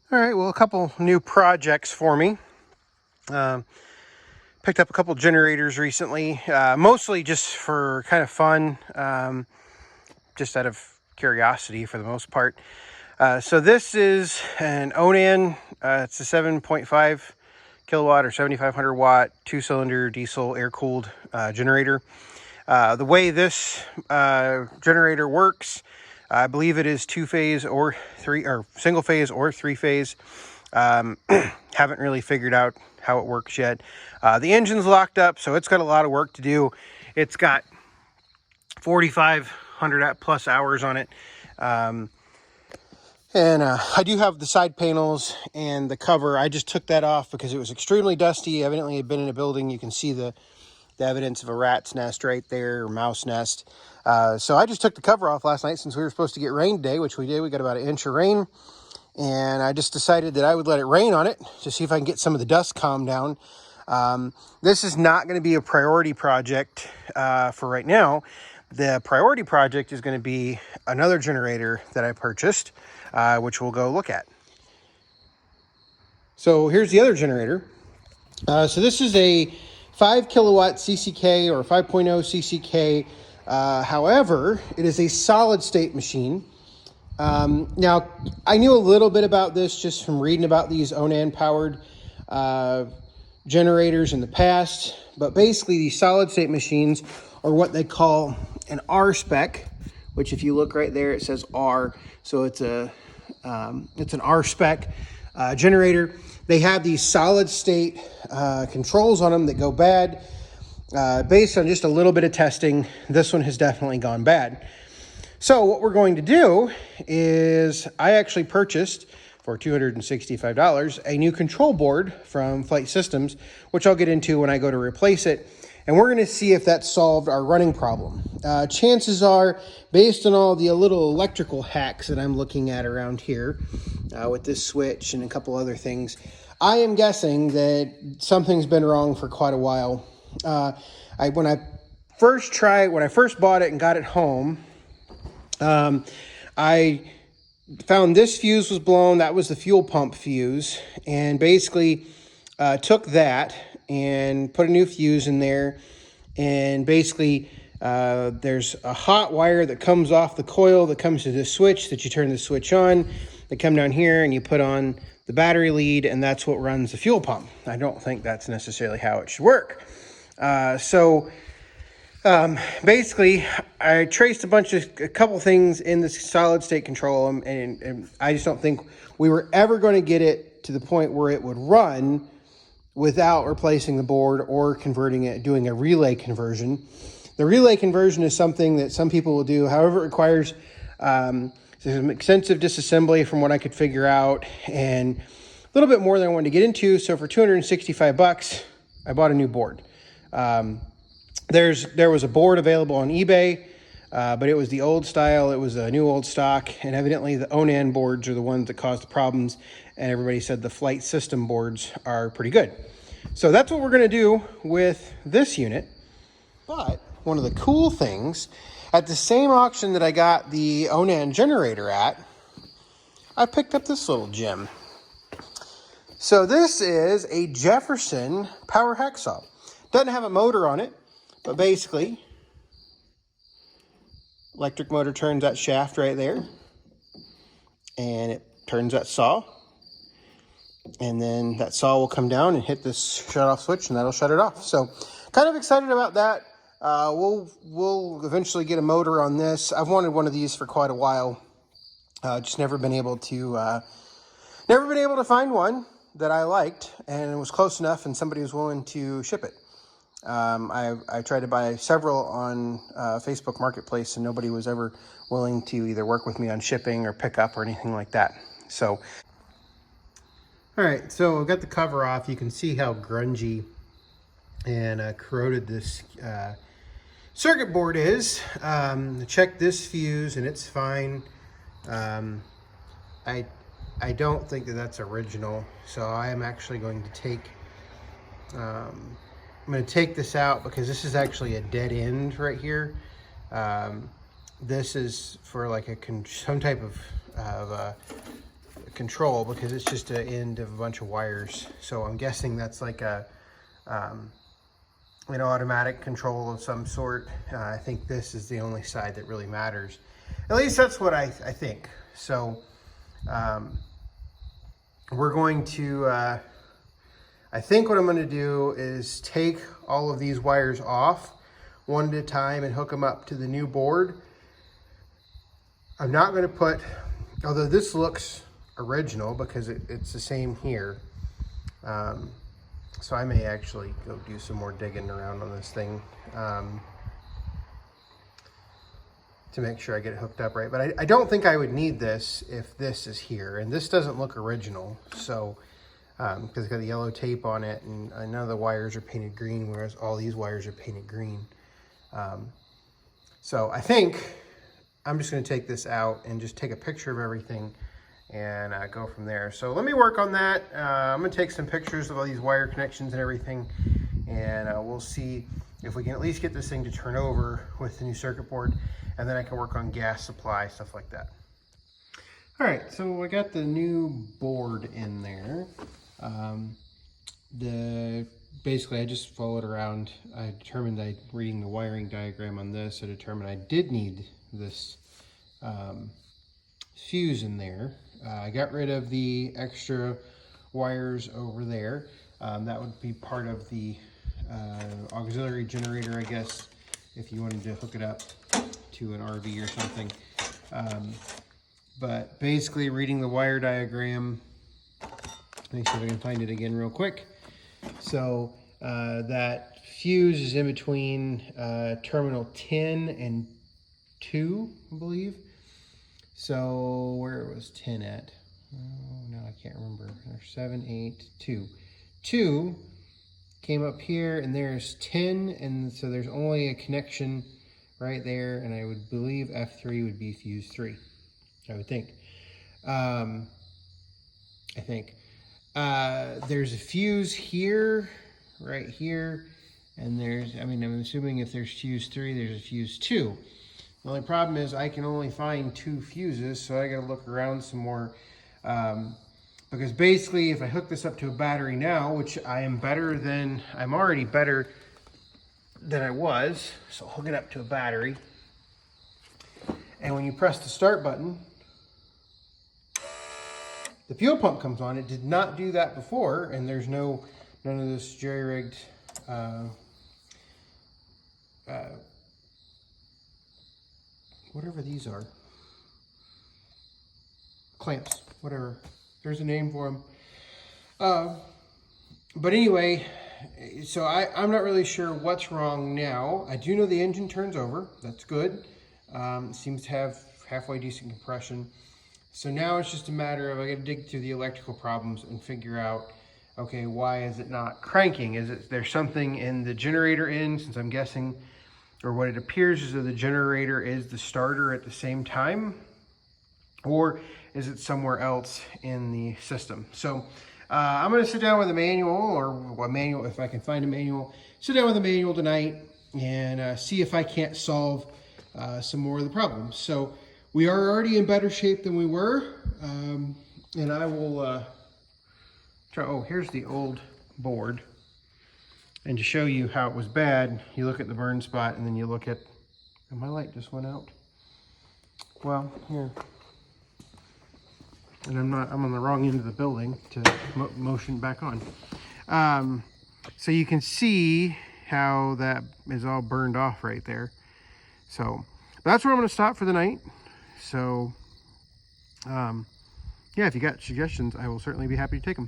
All right, well, a couple new projects for me. Picked up a couple generators recently, mostly just for kind of fun, just out of curiosity for the most part. So this is an Onan, it's a 7.5 kilowatt or 7,500 watt, 2-cylinder diesel air-cooled generator. The way this generator works, I believe it is two-phase or single-phase or three-phase. Haven't really figured out how it works yet. The engine's locked up, so it's got a lot of work to do. It's got 4,500 plus hours on it. And I do have the side panels and the cover. I just took that off because it was extremely dusty. Evidently, it had been in a building. You can see the evidence of a rat's nest right there, or mouse nest. So I just took the cover off last night since we were supposed to get rain today, which we did. We got about 1 inch of rain. And I just decided that I would let it rain on it to see if I can get some of the dust calmed down. This is not going to be a priority project for right now. The priority project is going to be another generator that I purchased, which we'll go look at. So here's the other generator. So this is a 5 kilowatt CCK or 5.0 CCK. However, it is a solid state machine. Now, I knew a little bit about this just from reading about these Onan powered generators in the past, but basically these solid state machines are what they call an R spec, which if you look right there, it says R. So it's an R spec generator. They have these solid state controls on them that go bad. Based on just a little bit of testing, this one has definitely gone bad. So what we're going to do is I actually purchased for $265 a new control board from Flight Systems, which I'll get into when I go to replace it. And we're going to see if that solved our running problem. Chances are, based on all the little electrical hacks that I'm looking at around here with this switch and a couple other things, I am guessing that something's been wrong for quite a while. When I first bought it and got it home, I found this fuse was blown. That was the fuel pump fuse, and basically took that and put a new fuse in there. And basically there's a hot wire that comes off the coil that comes to this switch that you turn the switch on. They come down here and you put on the battery lead, and that's what runs the fuel pump. I don't think that's necessarily how it should work. Basically, I traced a couple things in this solid state control, and I just don't think we were ever going to get it to the point where it would run without replacing the board or converting it, doing a relay conversion. The relay conversion is something that some people will do. However, it requires some extensive disassembly from what I could figure out, and a little bit more than I wanted to get into. So for $265, I bought a new board. There was a board available on eBay, but it was the old style. It was a new old stock, and evidently the Onan boards are the ones that caused the problems, and everybody said the Flight System boards are pretty good. So that's what we're going to do with this unit. But one of the cool things, at the same auction that I got the Onan generator at, I picked up this little gem. So this is a Jefferson power hacksaw. Doesn't have a motor on it, but basically, electric motor turns that shaft right there, and it turns that saw, and then that saw will come down and hit this shut-off switch, and that'll shut it off. So, kind of excited about that. We'll eventually get a motor on this. I've wanted one of these for quite a while. Just never been able to find one that I liked, and it was close enough, and somebody was willing to ship it. I tried to buy several on Facebook Marketplace, and nobody was ever willing to either work with me on shipping or pick up or anything like that. So, all right, so I've got the cover off. You can see how grungy and corroded this circuit board is. Check this fuse, and it's fine. I don't think that that's original, so I am actually going to take I'm going to take this out because this is actually a dead end right here. This is for like some type of control because it's just an end of a bunch of wires. So I'm guessing that's like a an automatic control of some sort. I think this is the only side that really matters. At least that's what I think. So we're going to, I think what I'm going to do is take all of these wires off one at a time and hook them up to the new board. I'm not going to put, although this looks original because it's the same here. So I may actually go do some more digging around on this thing to make sure I get it hooked up right. But I don't think I would need this if this is here. And this doesn't look original. So, because it's got the yellow tape on it and none of the wires are painted green, whereas all these wires are painted green. So I think I'm just going to take this out and just take a picture of everything and go from there. So let me work on that. I'm going to take some pictures of all these wire connections and everything, and we'll see if we can at least get this thing to turn over with the new circuit board, and then I can work on gas supply, stuff like that. All right, so I got the new board in there. Basically I just followed around. I determined that reading the wiring diagram on this, I determined I did need this fuse in there. I got rid of the extra wires over there. That would be part of the auxiliary generator, I guess, if you wanted to hook it up to an RV or something. But basically reading the wire diagram, let me see if I can find it again real quick. So that fuse is in between terminal 10 and 2, I believe. So where was 10 at? Oh, no, I can't remember. There's 7, 8, 2. 2 came up here, and there's 10, and so there's only a connection right there, and I would believe F3 would be fuse 3. I would think. I think. There's a fuse here, right here, and there's, I mean, I'm assuming if there's fuse 3, there's a fuse 2. The only problem is I can only find 2 fuses, so I gotta look around some more. Because basically, if I hook this up to a battery now, which I'm already better than I was, so I'll hook it up to a battery. And when you press the start button, the fuel pump comes on. It did not do that before, and there's none of this jerry-rigged whatever these are, clamps, whatever. There's a name for them. But anyway, so I'm not really sure what's wrong now. I do know the engine turns over. That's good. It seems to have halfway decent compression. So now it's just a matter of I got to dig through the electrical problems and figure out, okay, why is it not cranking? There's something in the generator in, since I'm guessing, or what it appears is that the generator is the starter at the same time, or is it somewhere else in the system? So I'm going to sit down with a manual, or a manual, if I can find a manual, sit down with a manual tonight and see if I can't solve some more of the problems. So we are already in better shape than we were, and I will try. Oh, here's the old board. And to show you how it was bad, you look at the burn spot, and then you look at, and my light just went out. Well, here. And I'm on the wrong end of the building to motion back on. So you can see how that is all burned off right there. So that's where I'm going to stop for the night. So, yeah, if you got suggestions, I will certainly be happy to take them.